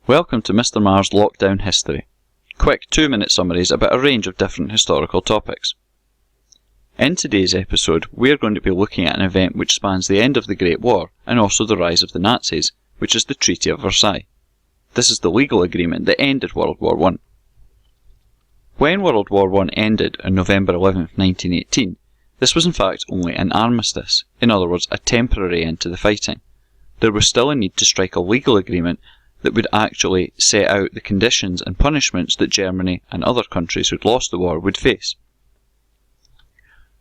Welcome to Mr. Mars Lockdown History. Quick 2-minute summaries about a range of different historical topics. In today's episode, we are going to be looking at an event which spans the end of the Great War and also the rise of the Nazis, which is the Treaty of Versailles. This is the legal agreement that ended World War I. When World War I ended on November 11, 1918, this was in fact only an armistice, in other words a temporary end to the fighting. There was still a need to strike a legal agreement that would actually set out the conditions and punishments that Germany and other countries who'd lost the war would face.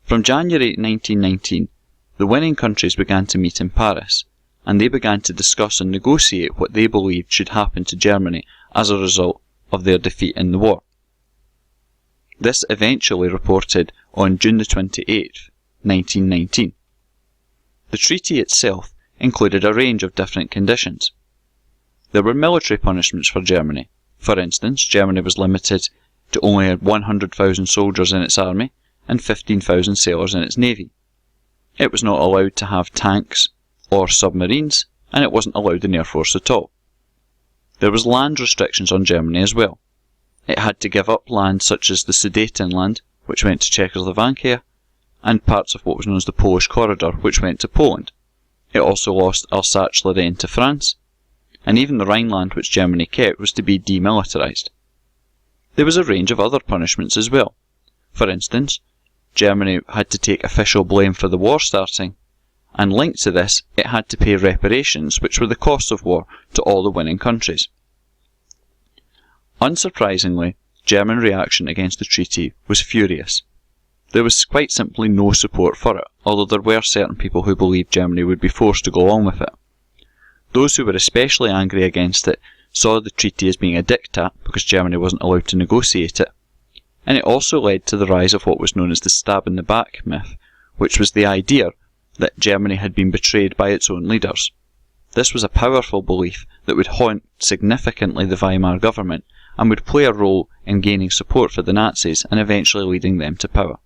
From January 1919, the winning countries began to meet in Paris, and they began to discuss and negotiate what they believed should happen to Germany as a result of their defeat in the war. This eventually reported on June the 28th, 1919. The treaty itself included a range of different conditions. There were military punishments for Germany. For instance, Germany was limited to only 100,000 soldiers in its army and 15,000 sailors in its navy. It was not allowed to have tanks or submarines, and it wasn't allowed an air force at all. There was land restrictions on Germany as well. It had to give up land such as the Sudetenland, which went to Czechoslovakia, and parts of what was known as the Polish Corridor, which went to Poland. It also lost Alsace-Lorraine to France, and even the Rhineland which Germany kept was to be demilitarised. There was a range of other punishments as well. For instance, Germany had to take official blame for the war starting, and linked to this, it had to pay reparations, which were the costs of war, to all the winning countries. Unsurprisingly, German reaction against the treaty was furious. There was quite simply no support for it, although there were certain people who believed Germany would be forced to go along with it. Those who were especially angry against it saw the treaty as being a diktat because Germany wasn't allowed to negotiate it, and it also led to the rise of what was known as the stab in the back myth, which was the idea that Germany had been betrayed by its own leaders. This was a powerful belief that would haunt significantly the Weimar government and would play a role in gaining support for the Nazis and eventually leading them to power.